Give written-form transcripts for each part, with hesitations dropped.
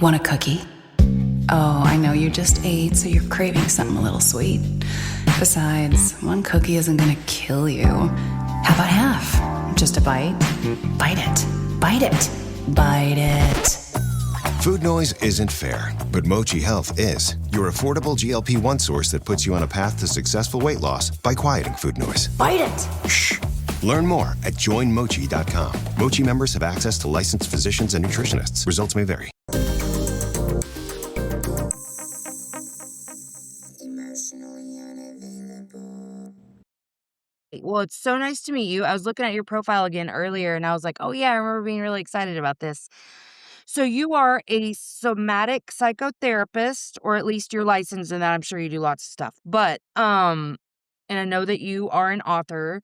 Want a cookie? Oh, I know you just ate, so you're craving something a little sweet. Besides, one cookie isn't gonna kill you. How about half? Just a bite? Bite it. Bite it. Bite it. Food noise isn't fair, but Mochi Health is. Your affordable GLP-1 source that puts you on a path to successful weight loss by quieting food noise. Bite it. Shh. Learn more at joinmochi.com. Mochi members have access to licensed physicians and nutritionists. Results may vary. Well, it's so nice to meet you. I was looking at your profile again earlier and I was like, oh, yeah, I remember being really excited about this. So, you are a somatic psychotherapist, or at least you're licensed in that. I'm sure you do lots of stuff. And I know that you are an author.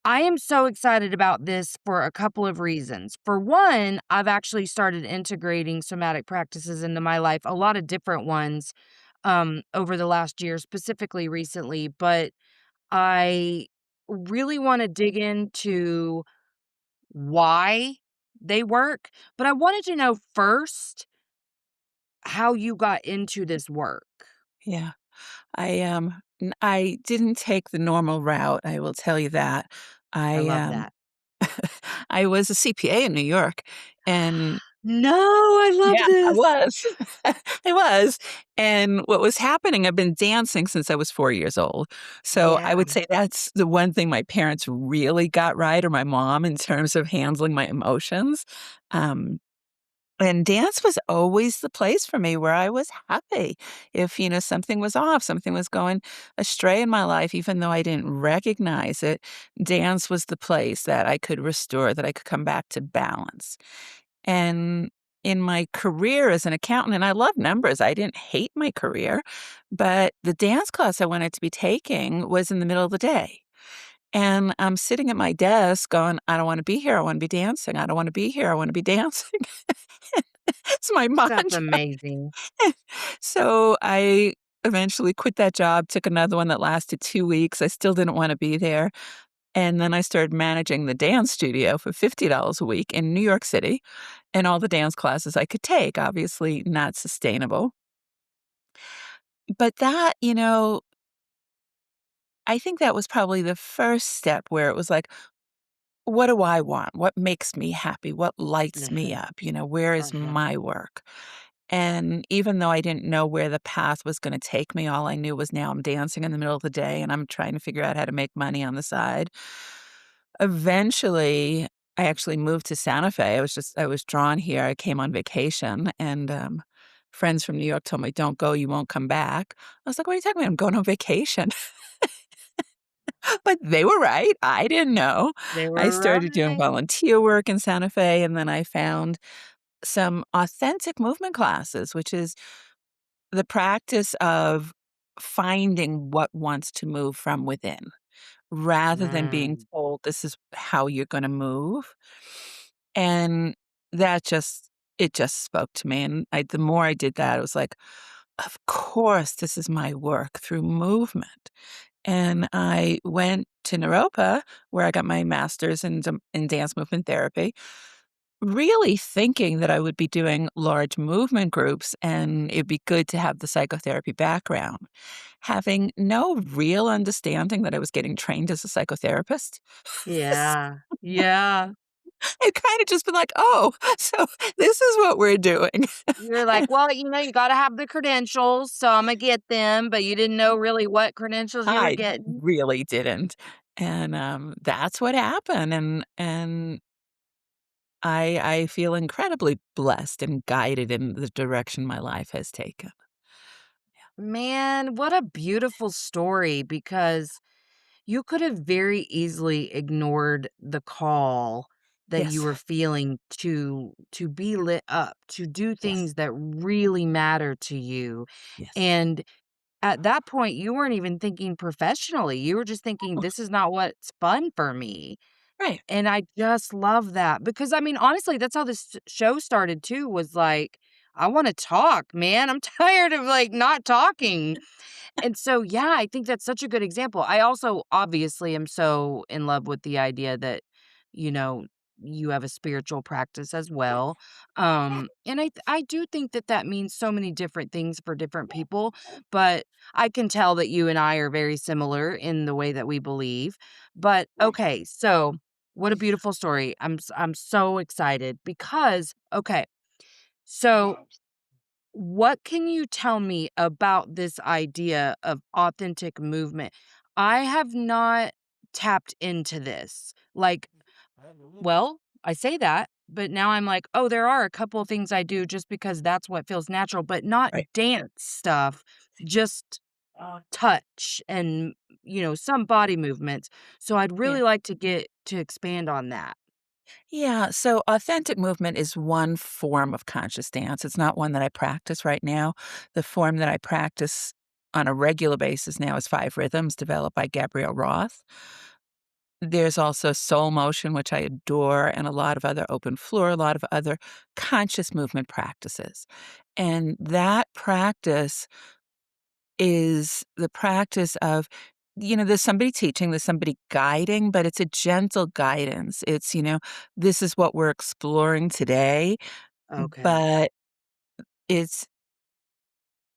I am so excited about this for a couple of reasons. For one, I've actually started integrating somatic practices into my life, a lot of different ones over the last year, specifically recently. But I really want to dig into why they work, but I wanted to know first how you got into this work. Yeah. I didn't take the normal route, I will tell you that. I I, love um that. I was a CPA in New York, and No, I love yeah, I this. was. I was, and what was happening, I've been dancing since I was 4 years old, so I Yeah. would say that's the one thing my parents really got right, or my mom, in terms of handling my emotions. Um And dance was always the place for me where I was happy. If, something was off, something was going astray in my life, even though I didn't recognize it, dance was the place that I could restore, that I could come back to balance. And in my career as an accountant, and I love numbers, I didn't hate my career, but the dance class I wanted to be taking was in the middle of the day. And I'm sitting at my desk going, I don't want to be here. I want to be dancing. I don't want to be here. I want to be dancing. It's my That's mantra. amazing. So I eventually quit that job, took another one that lasted 2 weeks. I still didn't wanna be there, and then I started managing the dance studio for $50 a week in New York City, and all the dance classes I could take, obviously not sustainable. But that, I think that was probably the first step where it was like, "What do I want? What makes me happy? What lights me Mhm, up?" Where is mhm. my work? And even though I didn't know where the path was gonna take me, all I knew was now I'm dancing in the middle of the day and I'm trying to figure out how to make money on the side. Eventually, I actually moved to Santa Fe. I was drawn here. I came on vacation and, friends from New York told me, "Don't go, you won't come back." I was like, "What are you talking about? I'm going on vacation." But they were right. I didn't know. They I were started doing right. volunteer work in Santa Fe, and then I found some authentic movement classes, which is the practice of finding what wants to move from within, rather than being Mm, told this is how you're gonna move. And that just it just spoke to me, and the more I did that, it was like, "Of course, this is my work through movement." And I went to Naropa, where I got my master's in dance movement therapy, really thinking that I would be doing large movement groups and it'd be good to have the psychotherapy background, having no real understanding that I was getting trained as a psychotherapist. yeah, yeah. It kind of just been like, oh, so this is what we're doing. You're like, "Well, you gotta have the credentials, so Imma get them," but you didn't know really what credentials you were I getting. really didn't. And that's what happened. And I feel incredibly blessed and guided in the direction my life has taken. Man, what a beautiful story because you could have very easily ignored the call that you Yes. were feeling to be lit up, to do Yes. things that really matter to you. Yes. And at that point, you weren't even thinking professionally. You were just thinking, Oh, this is not what's fun for me. right. And I just love that because I mean, honestly, that's how this show started too, was like, I want to talk, man. I'm tired of like not talking. And so, yeah, I think that's such a good example. I also obviously am so in love with the idea that, you know, you have a spiritual practice as well. And I do think that that means so many different things for different people, but I can tell that you and I are very similar in the way that we believe. But okay, so what a beautiful story. I'm so excited because okay, so what can you tell me about this idea of authentic movement? I have not tapped into this. Like, well, I say that, but now I'm like, oh, there are a couple of things I do just because that's what feels natural, but not Right. dance stuff, just touch and, some body movements. So I'd Yeah. really like to get to expand on that. Yeah, so authentic movement is one form of conscious dance. It's not one that I practice right now. The form that I practice on a regular basis now is five rhythms developed by Gabrielle Roth. There's also soul motion, which I adore, and a lot of other open floor, a lot of other conscious movement practices. And that practice is the practice of, there's somebody teaching, there's somebody guiding, but it's a gentle guidance. It's, this is what we're exploring today, Okay. but it's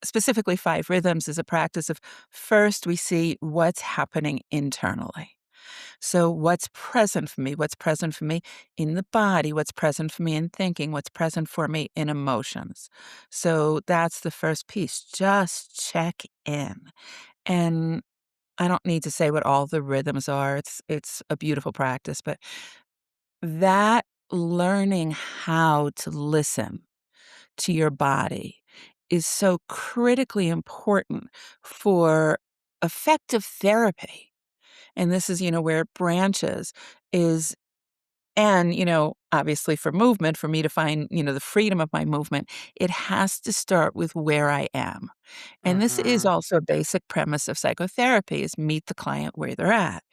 specifically five rhythms is a practice of first we see what's happening internally. So, what's present for me? What's present for me in the body? What's present for me in thinking? What's present for me in emotions? So, that's the first piece. Just check in. And I don't need to say what all the rhythms are. It's a beautiful practice, but that learning how to listen to your body is so critically important for effective therapy. And this is, where it branches is and, obviously for movement, for me to find, the freedom of my movement, it has to start with where I am. And this is Uh-huh. also a basic premise of psychotherapy is meet the client where they're at.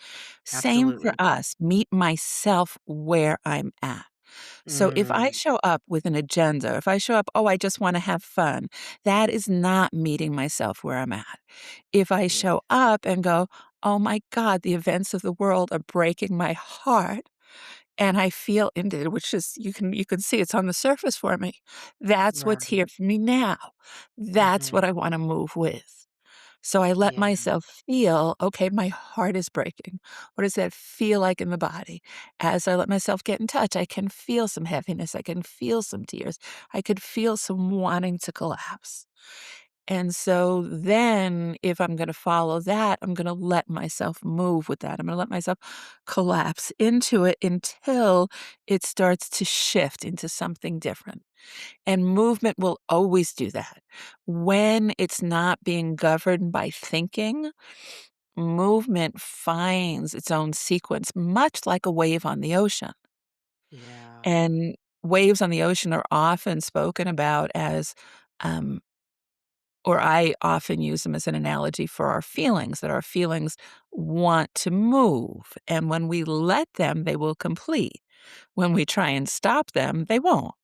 Same for Absolutely. us, meet myself where I'm at. So if I Mm, show up with an agenda, if I show up, oh, I just want to have fun, that is not meeting myself where I'm at. If I yeah. show up and go, oh my God, the events of the world are breaking my heart, and I feel into it, which is you can see it's on the surface for me. That's what's Right. here for me now. That's Mhm. what I wanna move with. So I let Yeah. myself feel, okay, my heart is breaking. What does that feel like in the body? As I let myself get in touch, I can feel some heaviness. I can feel some tears. I could feel some wanting to collapse. And so then, if I'm going to follow that, I'm going to let myself move with that. I'm going to let myself collapse into it until it starts to shift into something different. And movement will always do that. When it's not being governed by thinking, movement finds its own sequence, much like a wave on the ocean. Yeah. And waves on the ocean are often spoken about as um, or I often use them as an analogy for our feelings, that our feelings want to move. And when we let them, they will complete. When we try and stop them, they won't.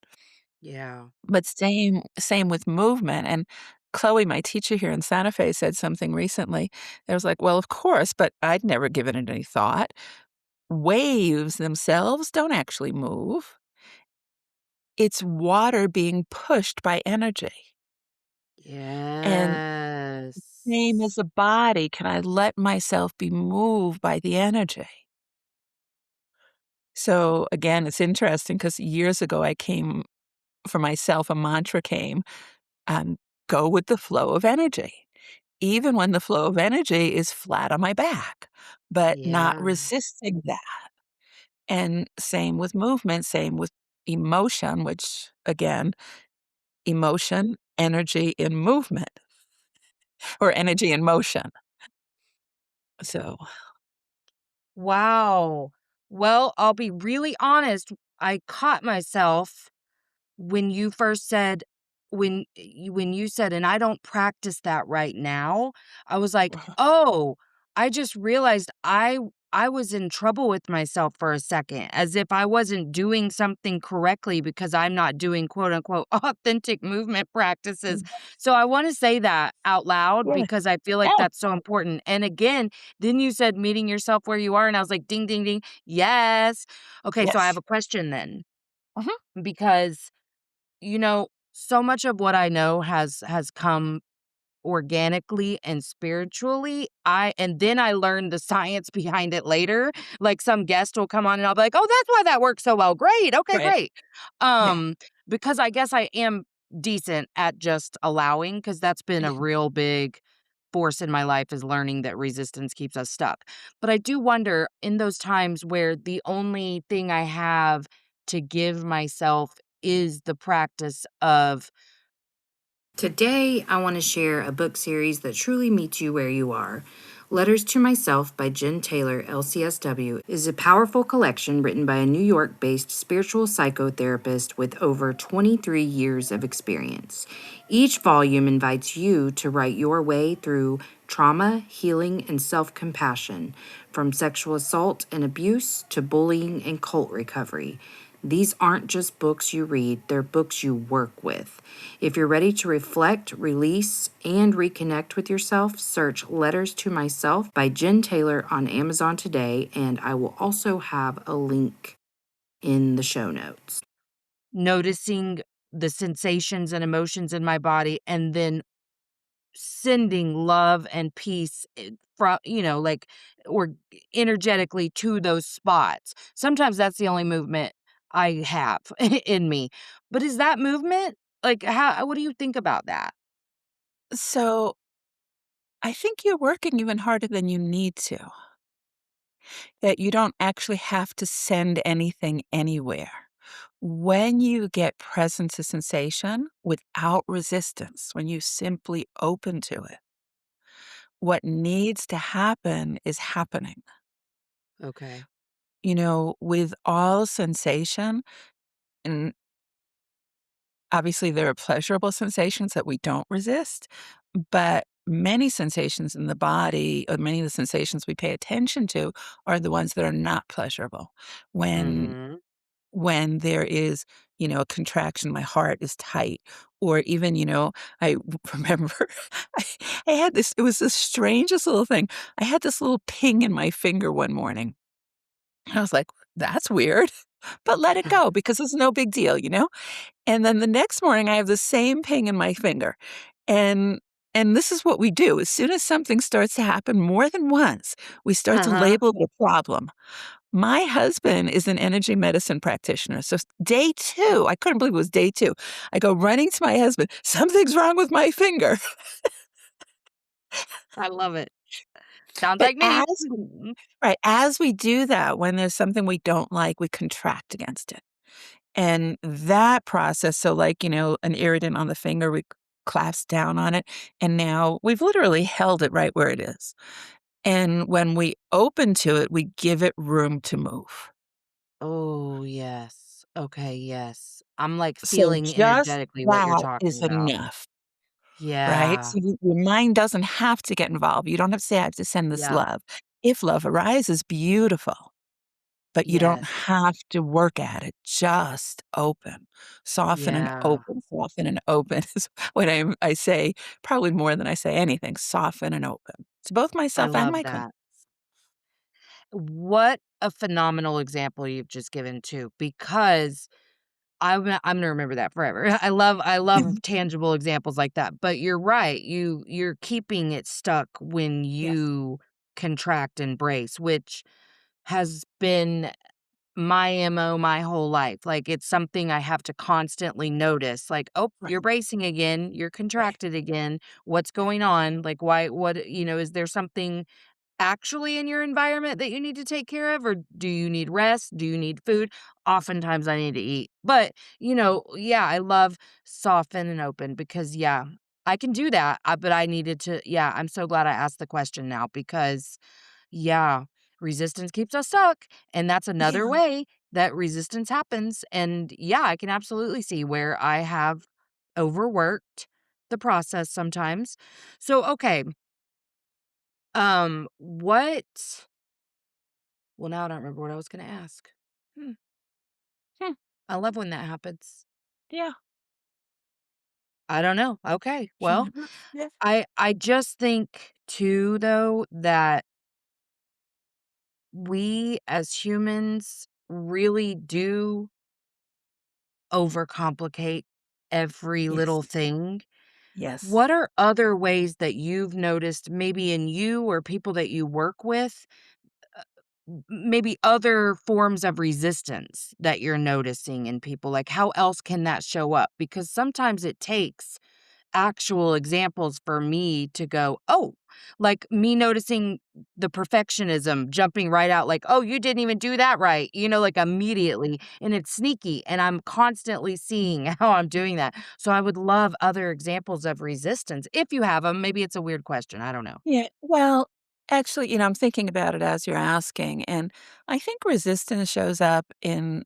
Yeah. But same with movement. And Chloe, my teacher here in Santa Fe, said something recently. I was like, well, of course, but I'd never given it any thought. Waves themselves don't actually move. It's water being pushed by energy. And same as Yes. a body, can I let myself be moved by the energy? So, again, it's interesting because years ago, I came for myself, a mantra came, um, go with the flow of energy. Even when the flow of energy is flat on my back, but not Yeah. resisting that. And same with movement, same with emotion, which again, emotion, energy in movement or energy in motion. So, Wow. Well, I'll be really honest. I caught myself when you first said when you said, "And I don't practice that right now," I was like, "Oh, I just realized I was in trouble with myself for a second, as if I wasn't doing something correctly because I'm not doing quote unquote authentic movement practices. Mm. So I want to say that out loud Yeah. because I feel like Yeah. that's so important. And again, then you said meeting yourself where you are, and I was like, ding, ding, ding. Yes. Okay, so I have Yes. a question then Mhm. because so much of what I know has come organically and spiritually. And then I learned the science behind it later. Like some guest will come on and I'll be like, "Oh, that's why that works so well. Great. Okay, Right. great." Yeah. Um, because I guess I am decent at just allowing because that's been a Yeah. real big force in my life is learning that resistance keeps us stuck. But I do wonder in those times where the only thing I have to give myself is the practice of Today, I want to share a book series that truly meets you where you are. Letters to Myself by Jen Taylor, LCSW, is a powerful collection written by a New York based spiritual psychotherapist with over 23 years of experience. Each volume invites you to write your way through trauma, healing, and self compassion, from sexual assault and abuse to bullying and cult recovery. These aren't just books you read, they're books you work with. If you're ready to reflect, release, and reconnect with yourself, search Letters to Myself by Jen Taylor on Amazon today, and I will also have a link in the show notes. Noticing the sensations and emotions in my body, and then sending love and peace from like or energetically to those spots. Sometimes that's the only movement I have in me. But is that movement like how what do you think about that? So I think you're working even harder than you need to, that you don't actually have to send anything anywhere. When you get present to sensation without resistance, when you simply open to it, what needs to happen is happening. Okay. With all sensation, and obviously there are pleasurable sensations that we don't resist, but many sensations in the body, or many of the sensations we pay attention to, are the ones that are not pleasurable. When Mhm. when there is, a contraction, my heart is tight, or even, I remember I, I had this, it was the strangest little thing. I had this little ping in my finger one morning. I was like, that's weird, but let it go because it's no big deal. And then the next morning, I have the same ping in my finger, and and this is what we do. As soon as something starts to happen more than once, we start to Uh-huh. label it a problem. My husband is an energy medicine practitioner, so day 2, I couldn't believe it was day 2. I go running to my husband, "Something's wrong with my finger." I love it. Sounds But like me. Mhm. as we do that, when there's something we don't like, we contract against it. And that process, so like, an irritant on the finger, we clasp down on it, and now we've literally held it right where it is. And when we open to it, we give it room to move. Oh, yes. Okay, yes. I'm like So feeling just energetically what you're that is talking about. enough, right? Yeah. So your mind doesn't have to get involved. You don't have to say, I have to send this Yeah. love. If love arises, beautiful. But you don't Yes. have to work at it, just open. Yeah. Soften and open is what I say probably more than I say anything, soften and open to both I myself and love my clients. that. What a phenomenal example you've just given too, because I'm gonna remember that forever. I love tangible examples like that. But you're right. You're keeping it stuck when Yes, you contract and brace, which has been my MO my whole life. Like it's something I have to constantly notice. Like, oh, right, you're bracing again, you're right. contracted again. What's going on? Like why is there something actually in your environment that you need to take care of, or do you need rest? Do you need food? Oftentimes I need to eat. But, yeah, I love soften and open because yeah, I can do that. But I needed to yeah, I'm so glad I asked the question now because yeah, resistance keeps us stuck, and that's another Yeah, way that resistance happens. And yeah, I can absolutely see where I have overworked the process sometimes. So, okay, what Well, now I don't remember what I was gonna ask. Hmm. Hmm, I love when that happens. yeah. I don't know. Okay. Well, Yeah. I just think too though that we as humans really do overcomplicate every Yes. little thing. Yes. What are other ways that you've noticed maybe in you or people that you work with, maybe other forms of resistance that you're noticing in people? Like, how else can that show up? Because sometimes it takes actual examples for me to go, "Oh," like me noticing the perfectionism jumping right out like, "Oh, you didn't even do that right," like immediately, and it's sneaky, and I'm constantly seeing how I'm doing that. So I would love other examples of resistance if you have them. Maybe it's a weird question, I don't know. Yeah. Well, actually, I'm thinking about it as you're asking, and I think resistance shows up in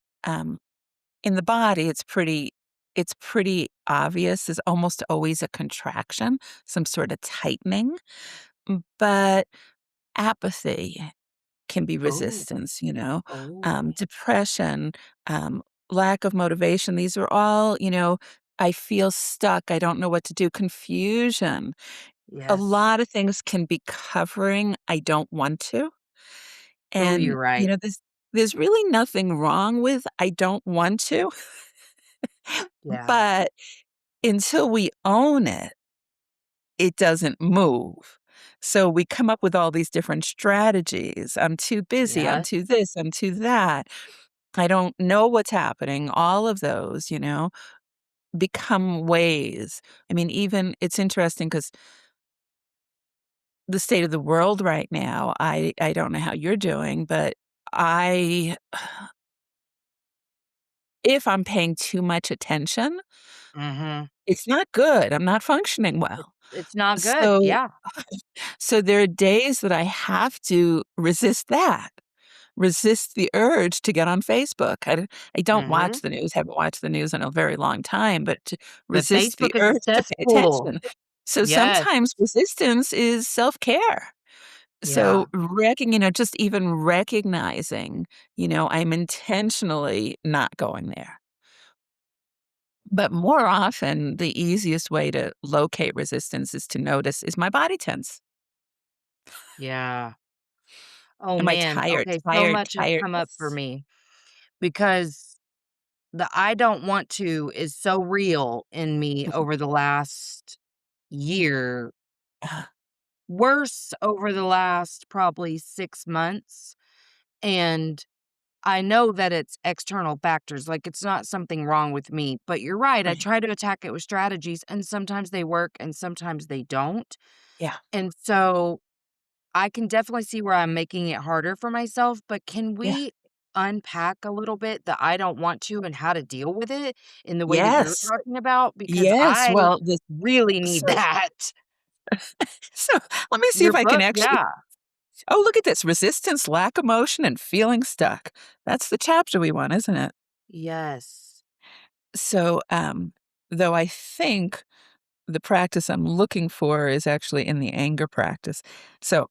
the body. It's pretty obvious. There's almost always a contraction, some sort of tightening. But apathy can be Oh, resistance. oh, Depression, um, lack of motivation. These are all, I feel stuck. I don't know what to do. Confusion. A yes. lot of things can be covering I don't want to. Oh, And, you're right. there's really nothing wrong with I don't want to, Yeah. but until we own it, it doesn't move. So we come up with all these different strategies. I'm too busy. I'm Yes. too this. I'm too that. I don't know what's happening. All of those, become ways. I mean, even it's interesting because the state of the world right now, I don't know how you're doing, but I if I'm paying too much attention, Mhm. it's not good. I'm not functioning well. It's not good. So Yeah. so there are days that I have to resist that. Resist the urge to get on Facebook. I don't Mhm. watch the news, haven't watched the news in a very long time, but to But resist the Facebook is a urge to pay cesspool. attention. So Yes. sometimes resistance is self-care. So Yeah. just even recognizing, I'm intentionally not going there. But more often, the easiest way to locate resistance is to notice, is my body tense? Yeah. Oh, Am I man. tired, Okay, so tired, much has come up for tiredness? me because the "I don't want to" is so real in me over the last year, worse over the last probably 6 months, and I know that it's external factors, like, it's not something wrong with me, but you're right, I Right. try to attack it with strategies, and sometimes they work and sometimes they don't, Yeah. and so I can definitely see where I'm making it harder for myself, but can Yeah. we unpack a little bit the "I don't want to" and how to deal with it in the way that you're Yes. talking about? Because Yes. I Well, this really need so that. so let me see Your if I can book, actually yeah. oh, look at this. Resistance, lack of motion, and feeling stuck. That's the chapter we want, isn't it? Yes. So, though I think the practice I'm looking for is actually in the anger practice. So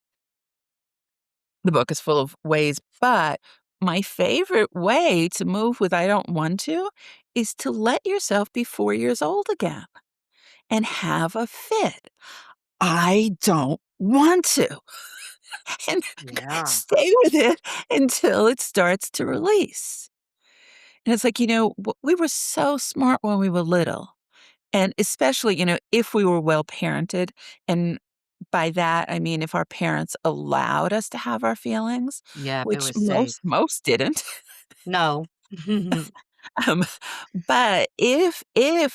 the book is full of ways, but my favorite way to move with I don't want to is to let yourself be 4 years old again and have a fit. I don't want to. And Yeah. stay with it until it starts to release. And it's like, we were so smart when we were little. And especially, if we were well parented. And by that, I mean, if our parents allowed us to have our feelings, Yep, it which was safe. most didn't. No. um, but if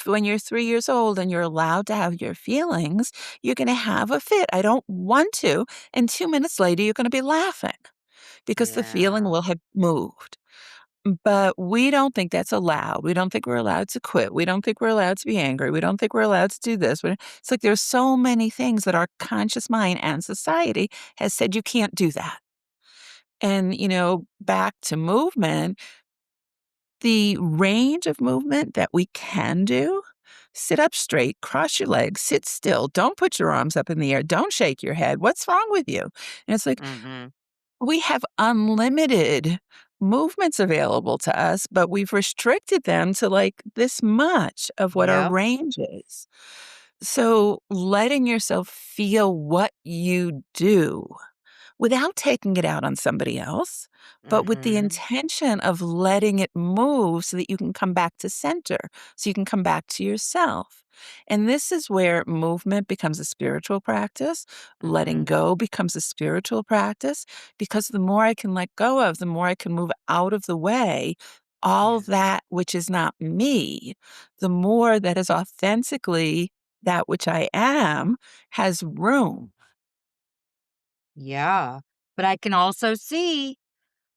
when you're 3 years old and you're allowed to have your feelings, you're going to have a fit. I don't want to. And 2 minutes later, you're going to be laughing because the feeling Yeah. will have moved. But we don't think that's allowed. We don't think we're allowed to quit. We don't think we're allowed to be angry. We don't think we're allowed to do this. It's like there's so many things that our conscious mind and society has said you can't do that. And, back to movement, the range of movement that we can do, sit up straight, cross your legs, sit still, don't put your arms up in the air, don't shake your head. What's wrong with you? And it's like, Mhm. We have unlimited movements available to us, but we've restricted them to, like, this much of what our Yep. range is. So, letting yourself feel what you do without taking it out on somebody else, but with the Mhm. intention of letting it move so that you can come back to center, so you can come back to yourself. And this is where movement becomes a spiritual practice, letting Mhm. go becomes a spiritual practice, because the more I can let go of, the more I can move out of the way all Yeah. that which is not me, the more that is authentically that which I am has room. Yeah. But I can also see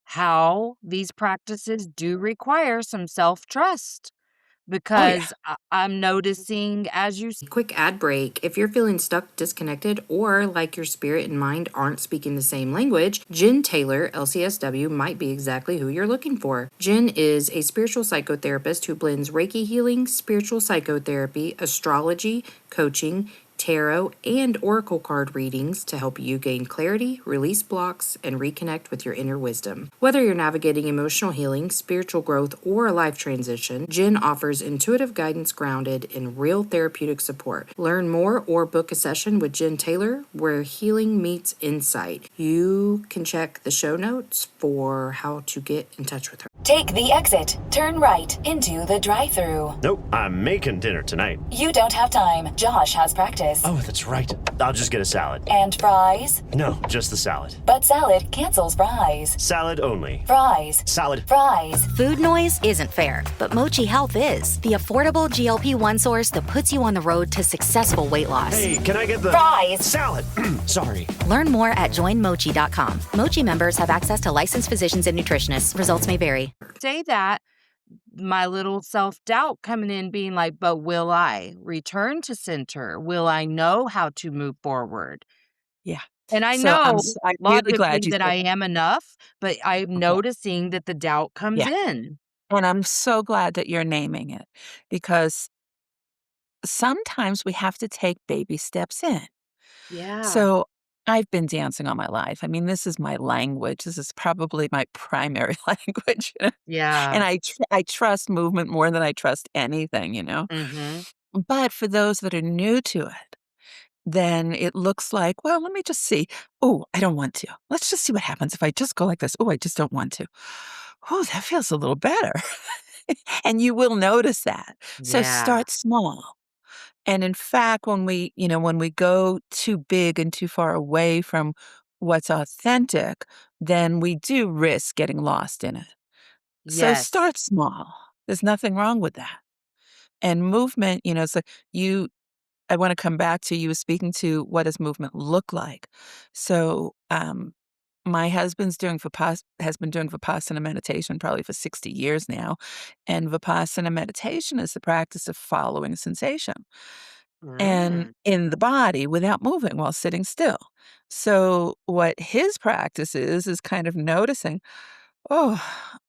how these practices do require some self-trust Oh, yeah. because I'm noticing as you Quick ad break. If you're feeling stuck, disconnected, or like your spirit and mind aren't speaking the same language, Jen Taylor, LCSW, might be exactly who you're looking for. Jen is a spiritual psychotherapist who blends Reiki healing, spiritual psychotherapy, astrology, coaching, tarot, and oracle card readings to help you gain clarity, release blocks, and reconnect with your inner wisdom. Whether you're navigating emotional healing, spiritual growth, or a life transition, Jen offers intuitive guidance grounded in real therapeutic support. Learn more or book a session with Jen Taylor where healing meets insight. You can check the show notes for how to get in touch with her. Take the exit. Turn right into the drive-thru. Nope, I'm making dinner tonight. You don't have time. Josh has practice. Oh, that's right. I'll just get a salad. And fries? No, just the salad. But salad cancels fries. Salad only. Fries. Salad. Fries. Food noise isn't fair, but Mochi Health is. The affordable GLP-1 source that puts you on the road to successful weight loss. Hey, can I get the Fries. salad? Sorry. Learn more at joinmochi.com. Mochi members have access to licensed physicians and nutritionists. Results may vary. say that, my little self-doubt coming in being like, "But will I return to center? Will I know how to move forward?" Yeah. And I So know I'm really glad logically you that said I am enough, but I'm that. noticing that the doubt comes Yeah, in. and I'm so glad that you're naming it because sometimes we have to take baby steps in. Yeah. So I've been dancing all my life. I mean, this is my language. This is probably my primary language, Yeah. and I trust movement more than I trust anything, you know? Mhm. But for those that are new to it, then it looks like, well, let me just see. Oh, I don't want to. Let's just see what happens if I just go like this. Oh, I just don't want to. Oh, that feels a little better. And you will notice that. So Yeah. start small. And in fact, when we go too big and too far away from what's authentic, then we do risk getting lost in it. So Yes. start small. There's nothing wrong with that. And movement, it's like I want to come back to you speaking to what does movement look like. So, my husband's doing has been doing Vipassana meditation probably for 60 years now, and Vipassana meditation is the practice of following sensation and Mm. in the body without moving while sitting still. So, what his practice is kind of noticing, oh,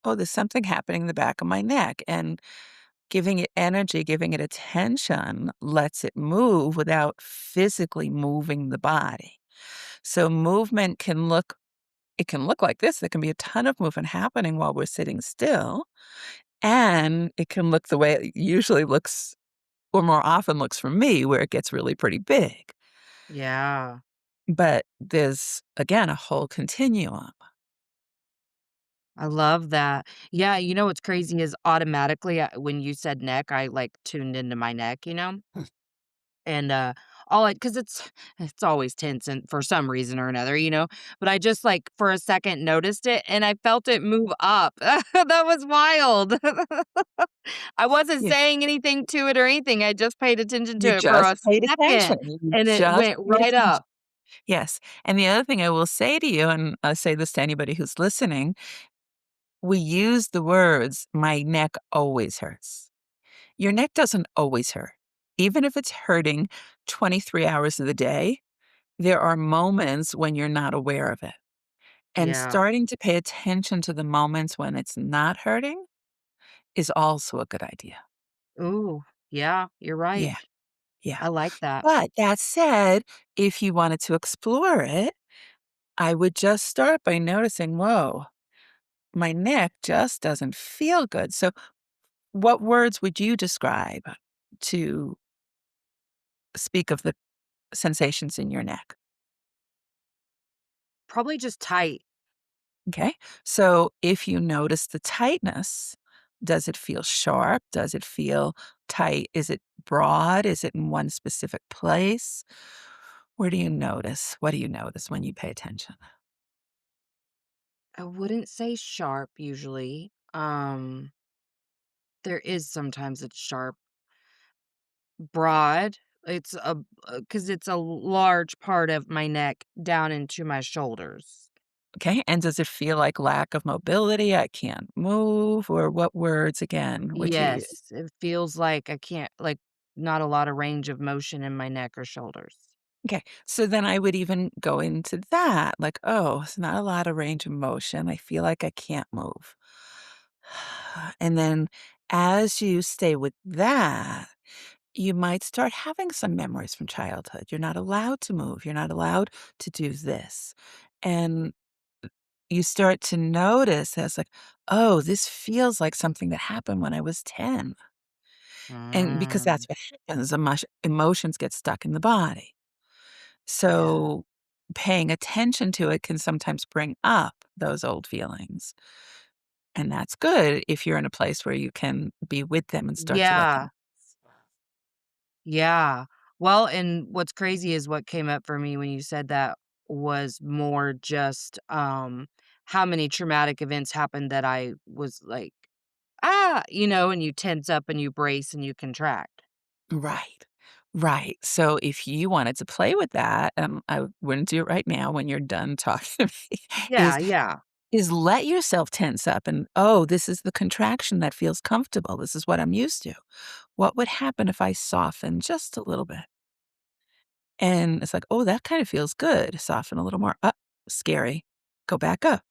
oh, there's something happening in the back of my neck, and giving it energy, giving it attention lets it move without physically moving the body. So movement can look like this. There can be a ton of movement happening while we're sitting still, and it can look the way it usually looks or more often looks for me where it gets really pretty big. Yeah. But there's again a whole continuum. I love that. Yeah, you know what's crazy is automatically, when you said neck, I, like, tuned into my neck, you know? And, all I because it's always tense and for some reason or another, you know? But I just, like, for a second noticed it, and I felt it move up. That was wild. I wasn't Yeah. saying anything to it or anything, I just paid attention to You it for just a paid attention. second, You and it just went paid right attention. up. Yes. And the other thing I will say to you, and I say this to anybody who's listening, we use the words, my neck always hurts. Your neck doesn't always hurt. Even if it's hurting 23 hours of the day, there are moments when you're not aware of it. And Yeah. starting to pay attention to the moments when it's not hurting is also a good idea. Ooh, yeah, you're right. Yeah, yeah. I like that. But that said, if you wanted to explore it, I would just start by noticing, whoa, my neck just doesn't feel good. So, what words would you describe to speak of the sensations in your neck? Probably just tight. Okay. So if you notice the tightness, does it feel sharp? Does it feel tight? Is it broad? Is it in one specific place? Where do you notice? What do you notice when you pay attention? I wouldn't say sharp usually. There is sometimes it's sharp. Broad. It's a because it's a large part of my neck down into my shoulders. Okay. And does it feel like lack of mobility? I can't move? Or what words again would you use? Yes, it feels like I can't like, not a lot of range of motion in my neck or shoulders. Okay. So then I would even go into that like, oh, it's not a lot of range of motion. I feel like I can't move. And then as you stay with that, you might start having some memories from childhood. You're not allowed to move. You're not allowed to do this. And you start to notice as like, oh, this feels like something that happened when I was 10. And because Mm, that's what happens, emotions get stuck in the body. yeah. So paying attention to it can sometimes bring up those old feelings. And that's good if you're in a place where you can be with them and start to let Yeah, them. yeah. Well, and what's crazy is what came up for me when you said that was more just, how many traumatic events happened that I was like, "Ah," and you tense up and you brace and you contract. Right. Right. So if you wanted to play with that, I wouldn't do it right now when you're done talking to me, Yeah, yeah. is let yourself tense up and, oh, this is the contraction that feels comfortable. This is what I'm used to. What would happen if I soften just a little bit? And it's like, oh, that kind of feels good. Soften a little more. Up, scary. Go back up.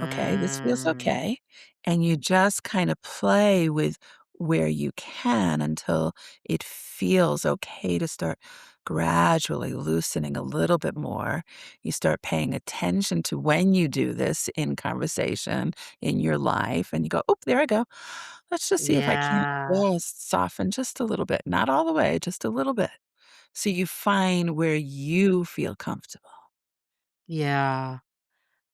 Okay, this feels Mm, okay. And you just kind of play with where you can until it feels okay to start gradually loosening a little bit more. You start paying attention to when you do this in conversation in your life, and you go, oh, there I go. Let's just see if I can't yeah, just soften just a little bit, not all the way, just a little bit. So you find where you feel comfortable. yeah.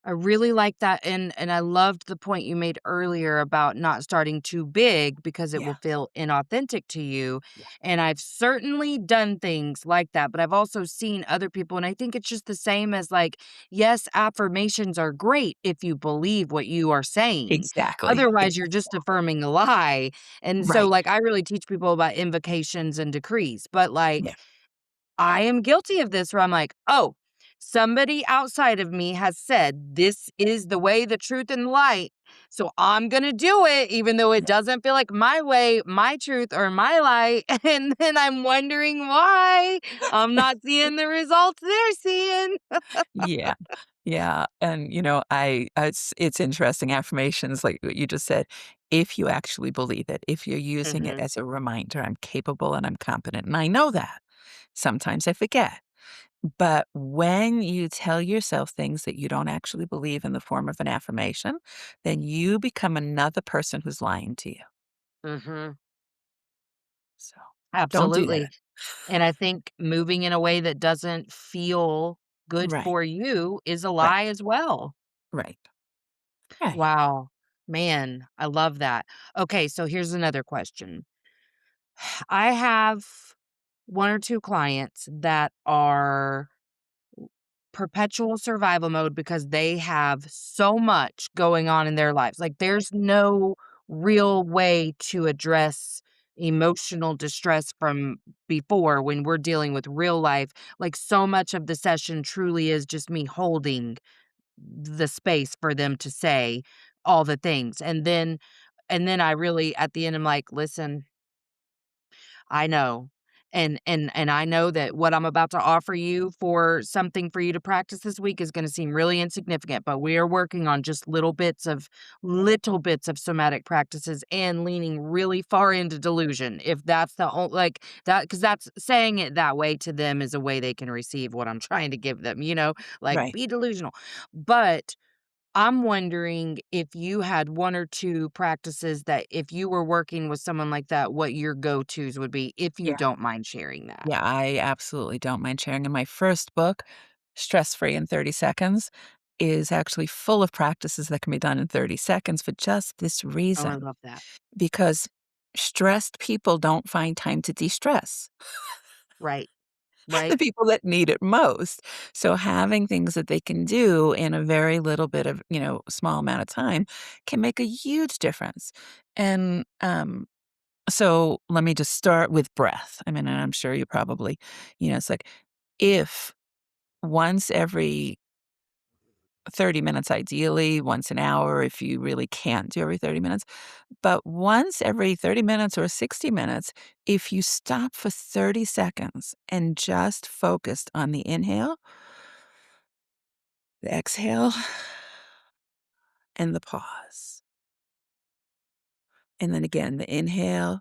I really like that, and I loved the point you made earlier about not starting too big because it Yeah, will feel inauthentic to you, yeah, and I've certainly done things like that, but I've also seen other people, and I think it's just the same as, like, yes, affirmations are great if you believe what you are saying. exactly. Otherwise, you're just affirming a lie, and so, Right. like, I really teach people about invocations and decrees, but, Yeah. like, I am guilty of this where I'm like, "Oh, somebody outside of me has said this is the way, the truth, and the light, so I'm gonna do it even though it Yeah. doesn't feel like my way, my truth, or my light," and then I'm wondering why I'm not seeing the results they're seeing. Yeah. Yeah, and, it's interesting affirmations like what you just said, if you actually believe it, if you're using it Mhm, as a reminder, "I'm capable and I'm competent," and I know that. Sometimes I forget. But when you tell yourself things that you don't actually believe in the form of an affirmation, then you become another person who's lying to you. mhm. So, don't do that. Absolutely, and I think moving in a way that doesn't feel good Right, for you is a lie right, as well. right, right. Wow. Man, I love that. Okay, so here's another question. I have 1 or 2 clients that are perpetual survival mode because they have so much going on in their lives. Like, there's no real way to address emotional distress from before when we're dealing with real life. Like, so much of the session truly is just me holding the space for them to say all the things. And then I really at the end I'm like, "Listen, I know." And I know that what I'm about to offer you for something for you to practice this week is gonna seem really insignificant, but we are working on just little bits of somatic practices and leaning really far into delusion. If that's the only like that, because that's saying it that way to them is a way they can receive what I'm trying to give them, like Right. be delusional. But I'm wondering if you had 1 or 2 practices that if you were working with someone like that, what your go-tos would be, if you Yeah. don't mind sharing that. Yeah, I absolutely don't mind sharing. In my first book, Stress Free in 30 Seconds, is actually full of practices that can be done in 30 seconds for just this Oh, I reason, love that. because stressed people don't find time to de-stress. Right, The right. people that need it most. So having things that they can do in a very little bit of, small amount of time can make a huge difference. And so let me just start with breath. I mean, and I'm sure you probably, it's like if once every 30 minutes, ideally, once an hour, if you really can't do every 30 minutes, but once every 30 minutes or 60 minutes, if you stop for 30 seconds and just focused on the inhale, the exhale, and the pause. And then again, the inhale,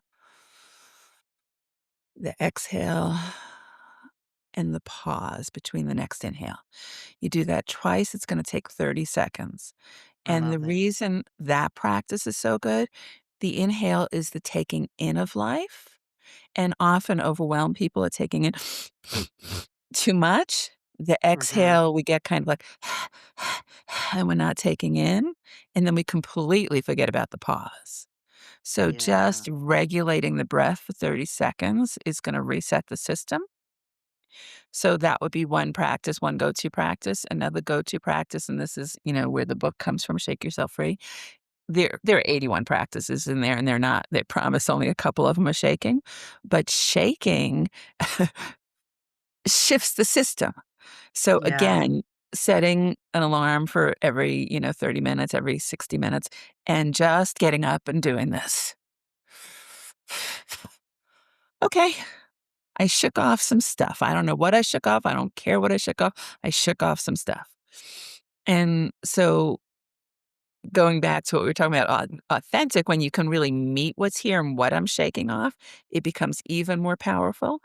the exhale, and the pause between the next inhale. You do that twice, it's going to take 30 seconds. I And the love it. reason that practice is so good, the inhale is the taking in of life, and often overwhelmed people are taking in too much. The Mhm. exhale, we get kind of like, and we're not taking in, and then we completely forget about the pause. So Yeah. just regulating the breath for 30 seconds is going to reset the system. So that would be one practice, one go-to practice. Another go-to practice, and this is, where the book comes from, Shake Yourself Free. There are 81 practices in there, and they promise only a couple of them are shaking, but shaking shifts the system. So Yeah. again, setting an alarm for every, 30 minutes, every 60 minutes, and just getting up and doing this. Okay, I shook off some stuff. I don't know what I shook off. I don't care what I shook off. I shook off some stuff. And so going back to what we were talking about, authentic, when you can really meet what's here and what I'm shaking off, it becomes even more powerful.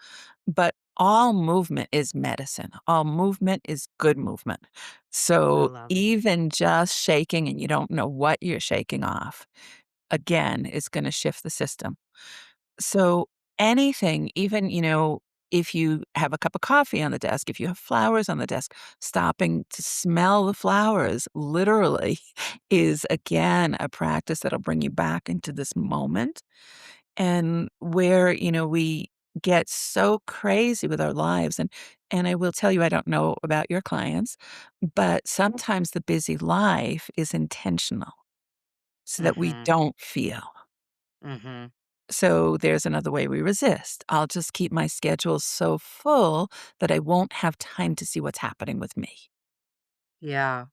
But all movement is medicine. All movement is good movement. I So love it. even just shaking and you don't know what you're shaking off, again, is going to shift the system. So anything, even, if you have a cup of coffee on the desk, if you have flowers on the desk, stopping to smell the flowers literally is again a practice that'll bring you back into this moment. And where, we get so crazy with our lives. And I will tell you, I don't know about your clients, but sometimes the busy life is intentional so that we Mhm. don't feel. Mhm. So there's another way we resist. I'll just keep my schedule so full that I won't have time to see what's happening with me. Yeah.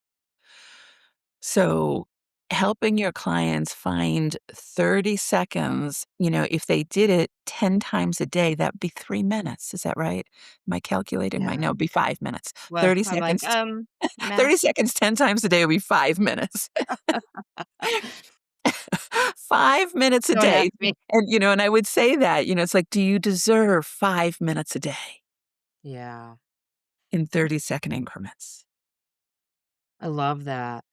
So helping your clients find 30 seconds, if they did it 10 times a day, that'd be 3 minutes. Is that right? Am I calculating right? Yeah. No, it'd be 5 minutes. Well, 30 I'm like, seconds, math. 30 seconds 10 times a day would be 5 minutes. 5 minutes a Don't day. ask me. And I would say that, it's like, do you deserve 5 minutes a day? Yeah. In 30-second increments. I love that.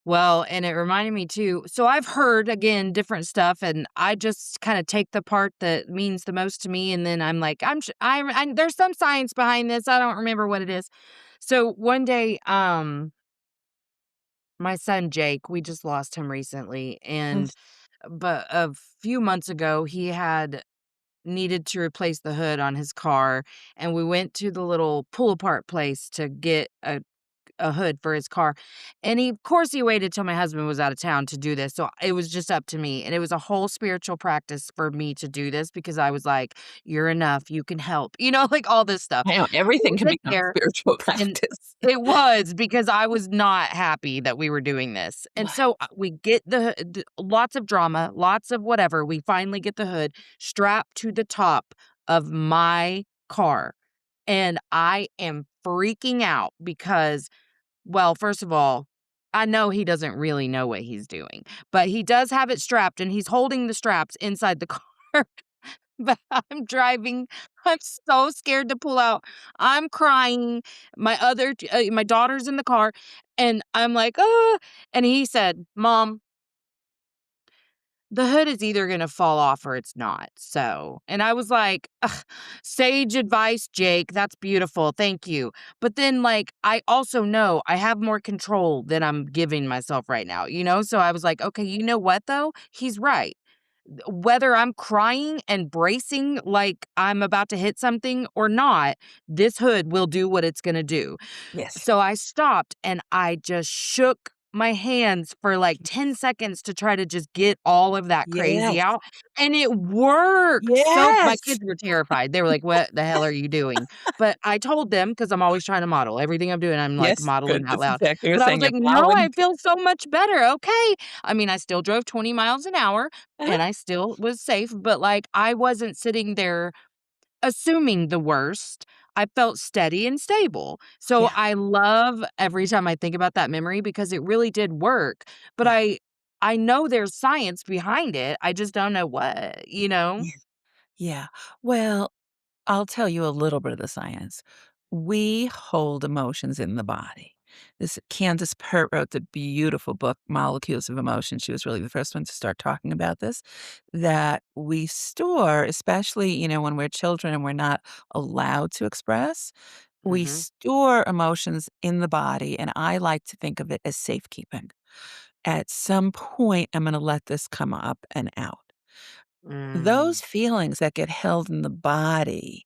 Well, and it reminded me too. So I've heard again different stuff, and I just kind of take the part that means the most to me, and then I'm like, there's some science behind this. I don't remember what it is. So one day, my son Jake, we just lost him recently, Mm. and but a few months ago, he had needed to replace the hood on his car, and we went to the little pull apart place to get a hood for his car. And he of course, he waited till my husband was out of town to do this, so it was just up to me, and it was a whole spiritual practice for me to do this because I was like, "You're enough, you can help," like, all this stuff. I know So everything we can get become there, spiritual and practice. it was because I was not happy that we were doing this, and so, we get lots of drama, lots of whatever, we finally get the hood strapped to the top of my car, and I am freaking out because, well, first of all, I know he doesn't really know what he's doing, but he does have it strapped, and he's holding the straps inside the car. But I'm driving. I'm so scared to pull out. I'm crying. My daughter's in the car, and I'm like, "Ah," and he said, "Mom, the hood is either gonna fall off or it's not, so," and I was like, "Ugh, sage advice, Jake, that's beautiful, thank you." But then, like, I also know I have more control than I'm giving myself right now, you know? So I was like, "Okay, you know what, though? He's right. Whether I'm crying and bracing like I'm about to hit something or not, this hood will do what it's gonna do." Yes. So I stopped and I just shook my hands for like 10 seconds to try to just get all of that crazy Yes. out, and it worked. So my Yes. kids were terrified. They were like, "What the hell are you doing?" But I told them, because 'cause I'm always trying to model. Everything I'm doing, I'm, like, Yes, modeling good. out That's loud. exactly what you're But I was saying. You're like, "No, modeling. I feel so much better, okay." I mean, I still drove 20 miles an hour, Uh-huh. and I still was safe, but, like, I wasn't sitting there assuming the worst. I felt steady and stable. So Yeah, I love every time I think about that memory because it really did work. But yeah, I know there's science behind it. I just don't know what, you know? yeah, yeah. Well, I'll tell you a little bit of the science. We hold emotions in the body. This Candace Pert wrote the beautiful book, Molecules of Emotion. She was really the first one to start talking about this, that we store, especially, when we're children and we're not allowed to express, we Mhm. store emotions in the body, and I like to think of it as safekeeping. At some point, I'm gonna let this come up and out. Mm. Those feelings that get held in the body,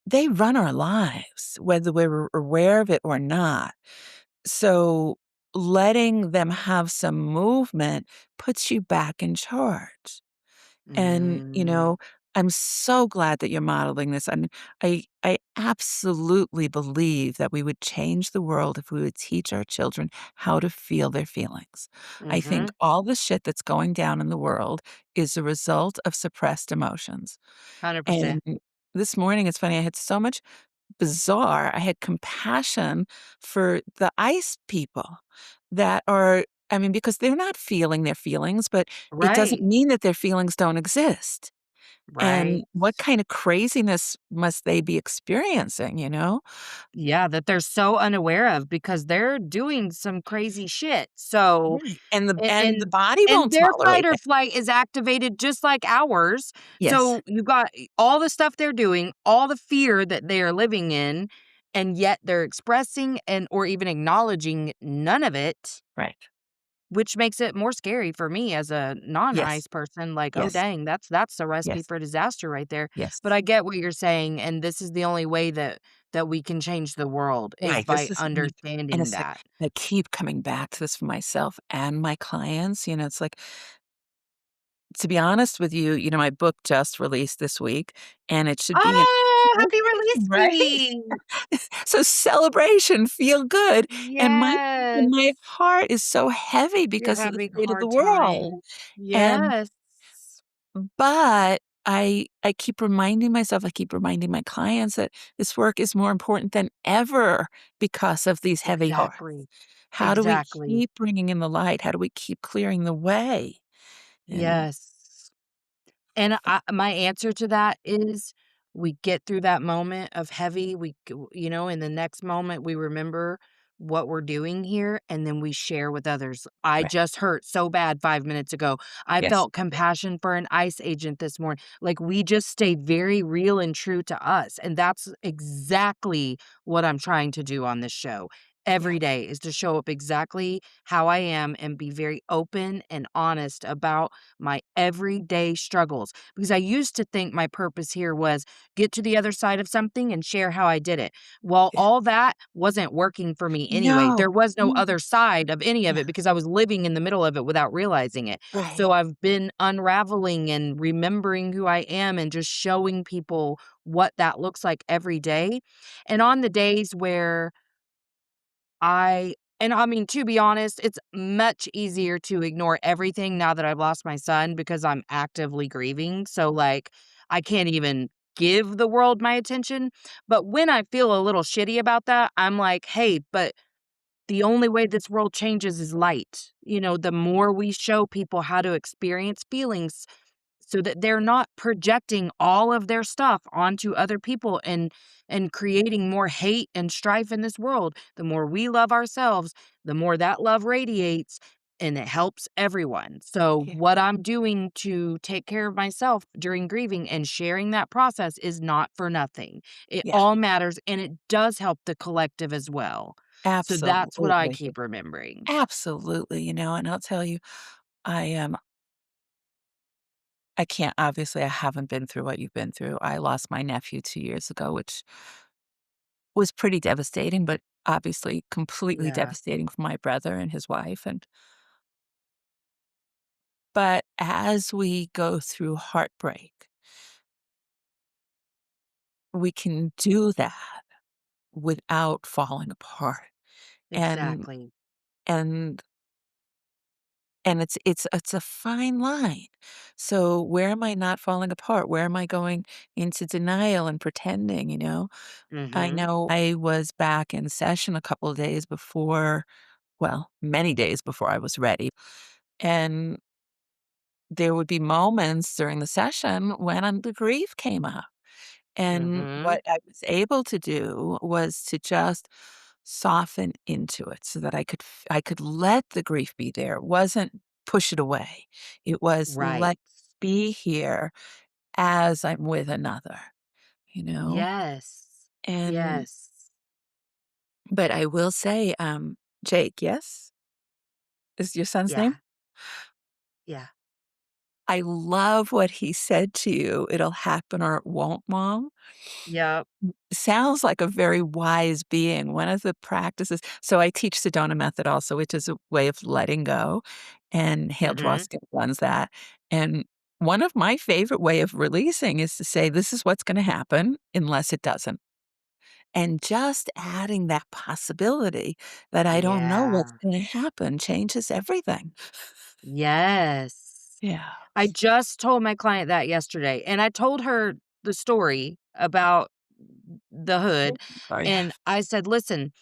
they run our lives, whether we're aware of it or not. So letting them have some movement puts you back in charge. And, Mm. I'm so glad that you're modeling this. I absolutely believe that we would change the world if we would teach our children how to feel their feelings. I think Mhm. all the shit that's going down in the world is a result of suppressed emotions. 100%. And this morning, it's funny, I had compassion for the ice people that are, I mean, because they're not feeling their feelings, but it doesn't Right. mean that their feelings don't exist. And Right. what kind of craziness must they be experiencing, you know? Yeah, that they're so unaware of because they're doing some crazy shit. So Right. And the And body and won't their fight tolerate or it. flight is activated just like ours. Yes. So you got all the stuff they're doing, all the fear that they are living in, and yet they're expressing and or even acknowledging none of it, Right. which makes it more scary for me as a Yes. non-ice person, like, "Oh, Yes. dang, that's a recipe Yes. for disaster right there." Yes. But I get what you're saying, and this is the only way that we can change the world is Right. by This is and understanding it's like that. I keep coming back to this for myself and my clients. It's like, to be honest with you, my book just released this week, and it should be in Oh, happy release right? week! So celebration, feel good, and my Yes. and my heart is so heavy You're because of the having a state of the hard world, time. and Yes. but I keep reminding myself, I keep reminding my clients that this work is more important than ever because of these heavy hearts. Exactly. How do we Exactly. keep bringing in the light? How do we keep clearing the way? And Yes. And my answer to that is we get through that moment of heavy, in the next moment, we remember what we're doing here, and then we share with others. I right, just hurt so bad 5 minutes ago. I yes, felt compassion for an ICE agent this morning. Like, we just stay very real and true to us. And that's exactly what I'm trying to do on this show. yeah, Every day is to show up exactly how I am and be very open and honest about my everyday struggles because I used to think my purpose here was get to the other side of something and share how I did it. Well, yeah. all that wasn't working for me anyway. No, There was no no, other side of any of yeah, it because I was living in the middle of it without realizing it. right, So I've been unraveling and remembering who I am and just showing people what that looks like every day. And on the days where I mean, to be honest, it's much easier to ignore everything now that I've lost my son because I'm actively grieving, so, like, I can't even give the world my attention. But when I feel a little shitty about that, I'm like, hey, but the only way this world changes is light. The more we show people how to experience feelings so that they're not projecting all of their stuff onto other people and creating more hate and strife in this world, the more we love ourselves, the more that love radiates and it helps everyone. So Yeah. what I'm doing to take care of myself during grieving and sharing that process is not for nothing. It Yeah. all matters and it does help the collective as well. So that's what I Absolutely. keep remembering. Absolutely, and I'll tell you, I can't obviously, I haven't been through what you've been through. I lost my nephew 2 years ago, which was pretty devastating, but obviously completely Yeah, devastating for my brother and his wife, but as we go through heartbreak, we can do that without falling apart, and exactly. and and it's a fine line. So where am I not falling apart? Where am I going into denial and pretending? I Mhm. know I was back in session a couple of days before, well, many days before I was ready, and there would be moments during the session when, the grief came up, and Mhm. what I was able to do was to just soften into it so that I could let the grief be there. It wasn't push it away. It was Right. let be here as I'm with another, you know? Yes. And Yes. but I will say, Jake, yes? Is your son's name? Yeah. Yeah. I love what he said to you, "It'll happen or it won't, mom." Yep. Sounds like a very wise being. One of the practices, so I teach Sedona method also, which is a way of letting go, and Hale Mhm. Dwoskin runs that, and one of my favorite way of releasing is to say, "This is what's gonna happen unless it doesn't." And just adding that possibility that I don't know what's Yeah. gonna happen changes everything. Yes. Yeah. I just told my client that yesterday, and I told her the story about the hood, Sorry. and I said, "Listen,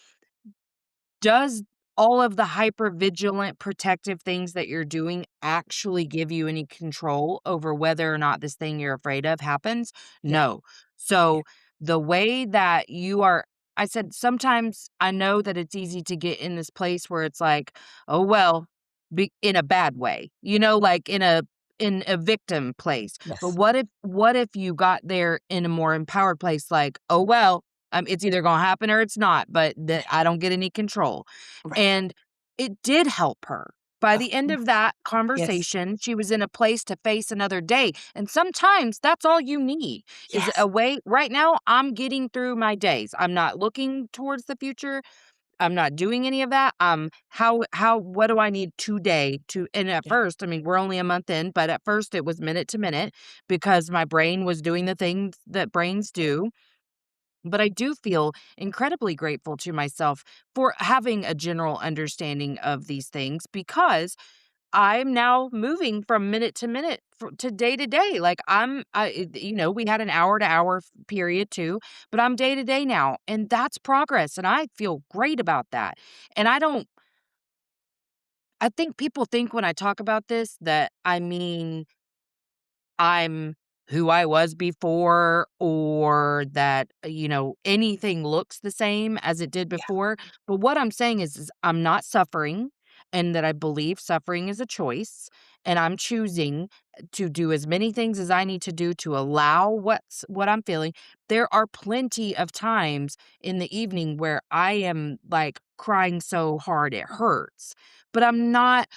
does all of the hyper vigilant protective things that you're doing actually give you any control over whether or not this thing you're afraid of happens? Yeah, No. yeah, So the way that you are, I said, sometimes I know that it's easy to get in this place where it's like, oh, well, in a bad way, like in a victim place. But yes, what if you got there in a more empowered place, like, oh, well, it's either gonna happen or it's not, but that yeah, I don't get any control. right. And it did help her. By Of the end of course. that Yes, conversation, she was in a place to face another day. And sometimes that's all you need is yes, a way. Right now, I'm getting through my days. I'm not looking towards the future. I'm not doing any of that. What do I need today to, and at yeah, first, I mean, we're only a month in, but at first it was minute to minute because my brain was doing the things that brains do. But I do feel incredibly grateful to myself for having a general understanding of these things because I'm now moving from minute to minute to day to day. Like we had an hour to hour period too, but I'm day to day now. And that's progress. And I feel great about that. And I think people think when I talk about this that I mean, I'm who I was before or that, anything looks the same as it did yeah, before. But what I'm saying is I'm not suffering and that I believe suffering is a choice and I'm choosing to do as many things as I need to do to allow what I'm feeling. There are plenty of times in the evening where I am like crying so hard it hurts. But I'm not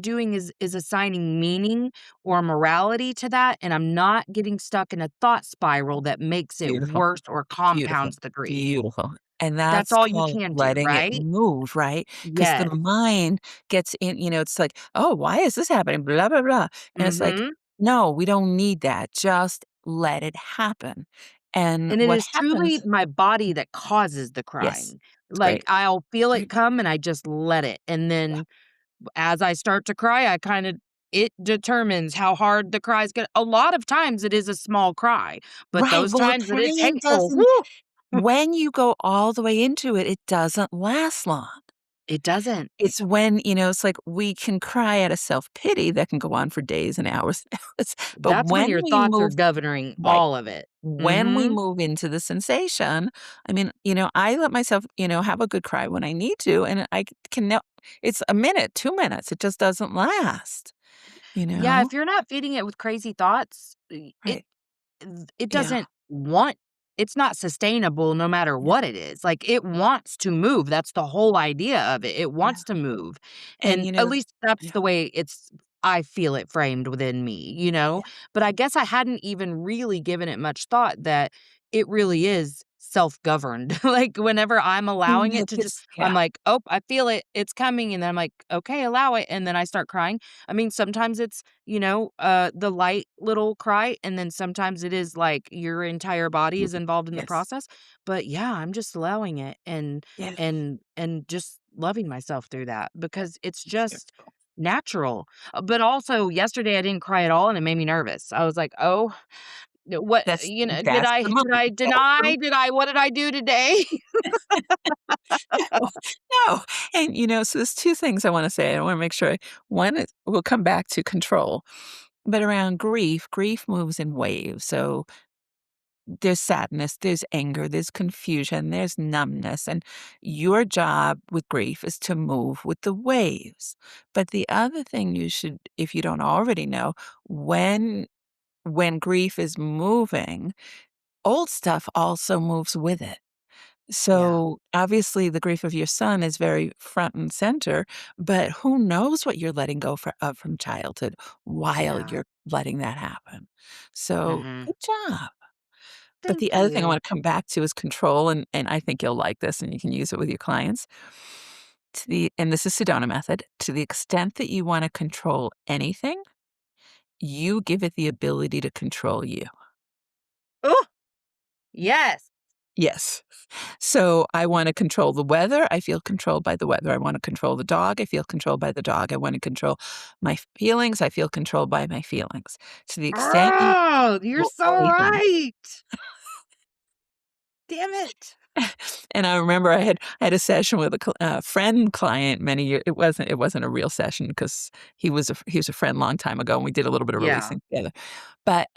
doing is assigning meaning or morality to that, and I'm not getting stuck in a thought spiral that makes it beautiful. worse or Beautiful, compounds the grief. beautiful, and That's that's all you called can do, letting it right? move, right? Because the Yes. mind gets in, it's like, "Oh, why is this happening? Blah, blah, blah," and it's like, Mhm. "No, we don't need that, just let it happen," and And it what is truly happens. my body that causes the Yes, crying. it's Like, great. I'll feel it Great. come and I just let it, and Yeah, then as I start to cry, I kinda it determines how hard the cry's gonna a lot of times it is a small cry, but Right, those well, the times that it's crying hateful, doesn't whoo, when you go all the way into it, it doesn't last long. it doesn't. It's when, it's like we can cry out of self-pity that can go on for days and hours and hours, but That's when your thoughts are governing right, all of it. when we Mhm. move into the sensation, I mean, I let myself, have a good cry when I need to, and I can know it's a minute, 2 minutes, it just doesn't last, you Yeah, know? if you're not feeding it with crazy thoughts, Right. it Yeah, doesn't want it's not sustainable no matter yeah, what it is. Like, it wants to move, that's the whole idea of it. It yeah, wants to move, and, and at least that's yeah, the way I feel it framed within me, you know? yeah, But I guess I hadn't even really given it much thought that it really is self-governed. Like, whenever I'm allowing it to just I'm yeah, like, "Oh, I feel it. It's coming," and then I'm like, "Okay, allow it," and then I start crying. I mean, sometimes it's the light little cry, and then sometimes it is like your entire body is mhm, involved in the yes, process. But yeah, I'm just allowing it yeah, and just loving myself through that because it's it's just beautiful. natural. But also yesterday I didn't cry at all and it made me nervous. I was like, "Oh, what, That's the did move, I that's the deny? Did I what did I do today?" no, no, and, so there's 2 things I wanna say, I wanna make sure one is we'll come back to control, but around grief moves in waves, so there's sadness, there's anger, there's confusion, there's numbness, and your job with grief is to move with the waves, but the other thing you should if you don't already know, when grief is moving, old stuff also moves with it. Yeah, So, obviously, the grief of your son is very front and center, but who knows what you're letting go of from childhood while yeah. you're letting that happen. So, Mhm. good job. But Thank the other thing I you. wanna come back to is control, and I think you'll like this and you can use it with your clients. And this is Sedona method, to the extent that you wanna control anything, you give it the ability to control you. Oh, yes. Yes. So I want to control the weather. I feel controlled by the weather. I want to control the dog. I feel controlled by the dog. I want to control my feelings. I feel controlled by my feelings. To the extent you Oh, you're control so anything. right. Damn it. And I remember I had a session with a friend client many years. It wasn't a real session because he was a friend long time ago, and we did a little bit of Yeah. releasing together. But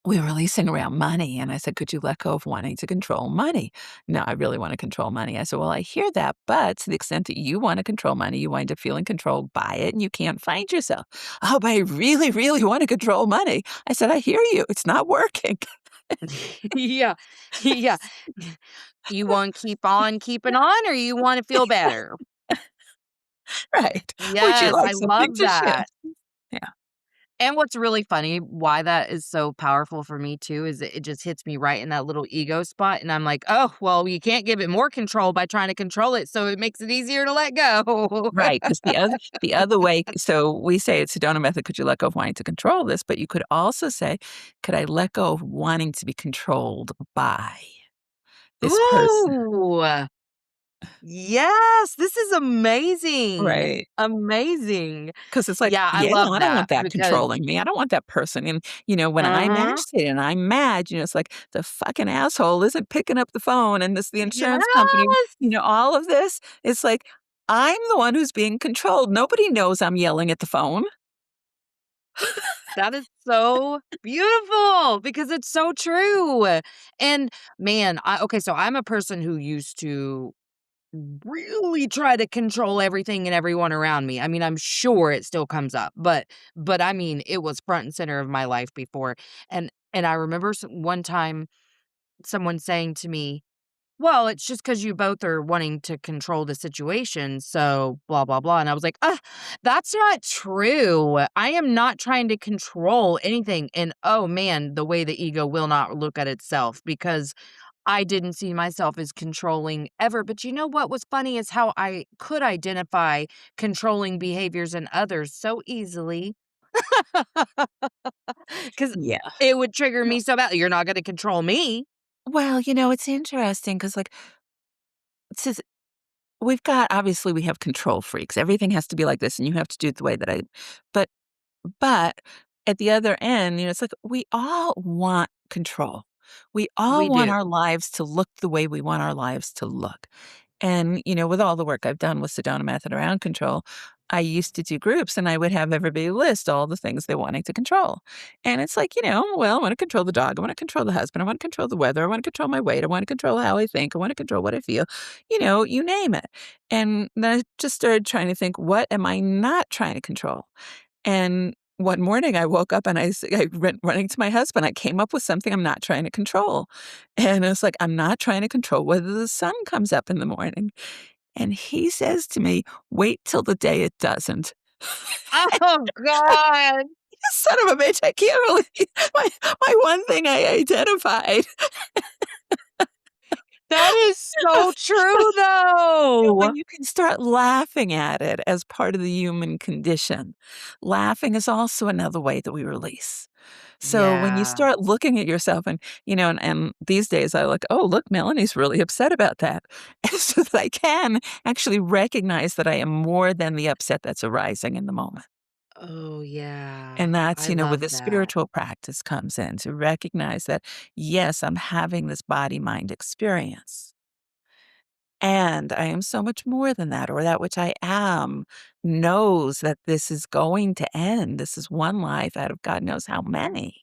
we were releasing around money, and I said, "Could you let go of wanting to control money?" "No, I really wanna control money." I said, "Well, I hear that, but to the extent that you wanna control money, you wind up feeling controlled by it, and you can't find yourself." "Oh, but I really, really wanna control money." I said, "I hear you. It's not working." Yeah. Yeah. You want to keep on keeping on or you want to feel better? Right. Would you Yes, like I something love to shift? that. Yeah. And what's really funny, why that is so powerful for me too, is it just hits me right in that little ego spot, and I'm like, "Oh, well, you can't give it more control by trying to control it, so it makes it easier to let go." Right, because the other way so we say it's Sedona method, could you let go of wanting to control this? But you could also say, "Could I let go of wanting to be controlled by this person?" Ooh. Yes, this is amazing. Right. Amazing. 'Cause it's like, Yeah, I yeah, love I don't that want that because controlling me. I don't want that person. And, when I'm uh-huh. agitated and I'm mad, it's like the fucking asshole isn't picking up the phone and the insurance company, Yes. all of this. It's like, I'm the one who's being controlled. Nobody knows I'm yelling at the phone. That is so beautiful because it's so true. And man, so I'm a person who used to really try to control everything and everyone around me. I mean, I'm sure it still comes up, but I mean, it was front and center of my life before. And I remember one time someone saying to me, "Well, it's just because you both are wanting to control the situation, so blah, blah, blah." And I was like, that's not true. I am not trying to control anything." And oh man, the way the ego will not look at itself because I didn't see myself as controlling ever. But you know what was funny is how I could identify controlling behaviors in others so easily because Yeah. it would trigger me so bad. You're not going to control me. Well, it's interesting because, like, obviously we have control freaks. Everything has to be like this and you have to do it the way that but but at the other end, it's like we all want control. We all We want do. our lives to look the way we want our lives to look. And, with all the work I've done with Sedona Method around control, I used to do groups and I would have everybody list all the things they wanted to control. And it's like, well, I want to control the dog. I want to control the husband. I want to control the weather. I want to control my weight. I want to control how I think. I want to control what I feel. You name it. And then I just started trying to think, what am I not trying to control? And one morning I woke up and I went running to my husband. I came up with something I'm not trying to control. And I was like, I'm not trying to control whether the sun comes up in the morning. And he says to me, wait till the day it doesn't. Oh, God. Son of a bitch, I can't believe my one thing I identified. That is so true, though. When you can start laughing at it as part of the human condition, laughing is also another way that we release. So when you Yeah. start looking at yourself and these days I look, oh, look, Melanie's really upset about that. And so that I can actually recognize that I am more than the upset that's arising in the moment. Oh, yeah. And that's, I where love the that. spiritual practice comes in to recognize that, yes, I'm having this body mind experience. And I am so much more than that, or that which I am knows that this is going to end. This is one life out of God knows how many.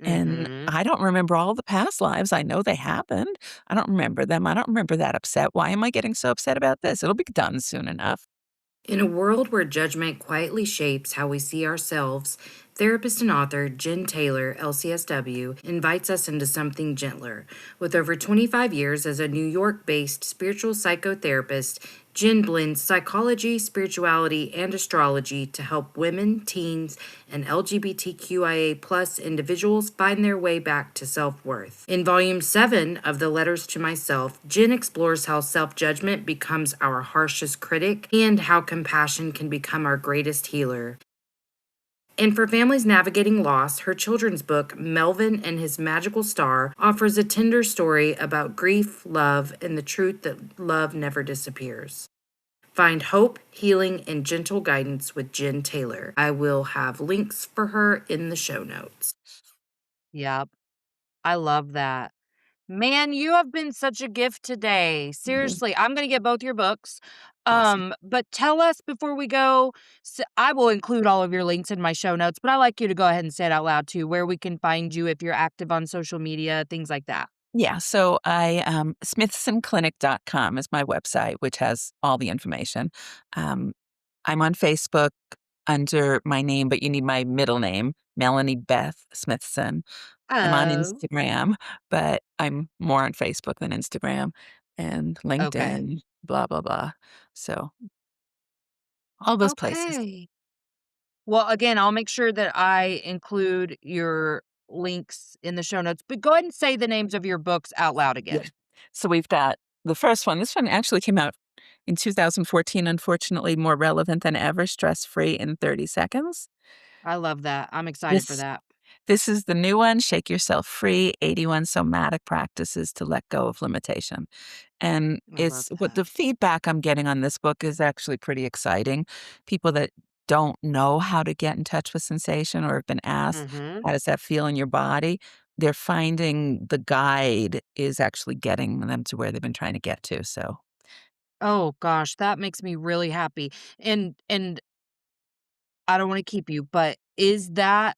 And Mhm. I don't remember all the past lives. I know they happened. I don't remember them. I don't remember that upset. Why am I getting so upset about this? It'll be done soon enough. In a world where judgment quietly shapes how we see ourselves, therapist and author Jen Taylor, LCSW, invites us into something gentler. With over 25 years as a New York based spiritual psychotherapist, Jen blends psychology, spirituality, and astrology to help women, teens, and LGBTQIA individuals find their way back to self worth. In Volume 7 of the Letters to Myself, Jen explores how self judgment becomes our harshest critic and how compassion can become our greatest healer. And for families navigating loss, her children's book, Melvin and His Magical Star, offers a tender story about grief, love, and the truth that love never disappears. Find hope, healing, and gentle guidance with Jen Taylor. I will have links for her in the show notes. Yep. I love that. Man, you have been such a gift today. Mhm. Seriously, I'm gonna get both your books. Awesome. But tell us before we go, I will include all of your links in my show notes, but I like you to go ahead and say it out loud too, where we can find you if you're active on social media, things like that. Yeah, so smithsonclinic.com is my website, which has all the information. Um, I'm on Facebook under my name, but you need my middle name, Melanie Beth Smithson. I'm on Oh, Instagram, but I'm more on Facebook than Instagram and okay. LinkedIn, blah, blah, blah. So all those places. Okay. Well, again, I'll make sure that I include your links in the show notes, but go ahead and say the names of your books out loud Yeah. again. So we've got the first one. This one actually came out in 2014, unfortunately, more relevant than ever, Stress Free in 30 Seconds. I love that. I'm excited for This that. this is the new one, Shake Yourself Free, 81 Somatic Practices to Let Go of Limitation. And I love it's what that. the feedback I'm getting on this book is actually pretty exciting. People that don't know how to get in touch with sensation or have been asked, Mhm. how does that feel in your body? They're finding the guide is actually getting them to where they've been trying to get to. So, Oh gosh, that makes me really happy. And I don't wanna keep you, but is that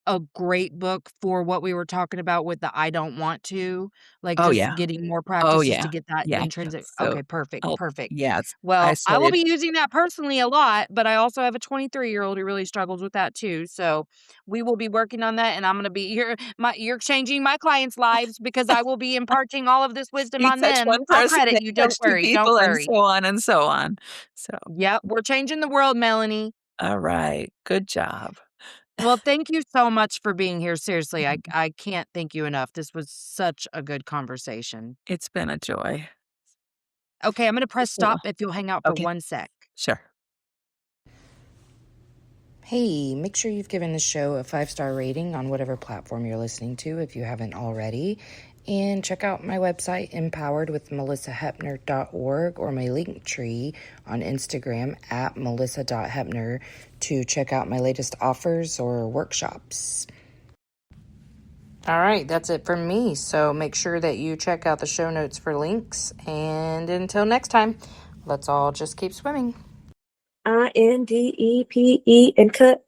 a great book for what we were talking about with the "I don't want to," like, oh, just yeah. getting more Oh, practices to yeah. get that Yeah. intrinsic So, okay, perfect, oh, perfect. yeah, I Well, I will started be using that personally a lot, but I also have a 23-year-old who really struggles with that too, so we will be working on that, and I'm gonna be you're changing my clients' lives because I will be imparting all of this wisdom you on touch them. one I'll person, credit they you, touch don't 2 worry, don't people, and worry. so on and so on. So, Yep, we're changing the world, Melanie. alright, good job. Well, thank you so much for being here. Seriously, I Mhm. I can't thank you enough. This was such a good conversation. It's been a joy. Okay, I'm gonna press Cool. stop if you'll hang out for Okay, 1 sec. sure. Hey, make sure you've given the show a 5-star rating on whatever platform you're listening to if you haven't already. And check out my website, empoweredwithmelissahepner.org, or my link tree on Instagram at melissa.hepner to check out my latest offers or workshops. All right, that's it from me. So make sure that you check out the show notes for links. And until next time, let's all just keep swimming. INDEPE and cut.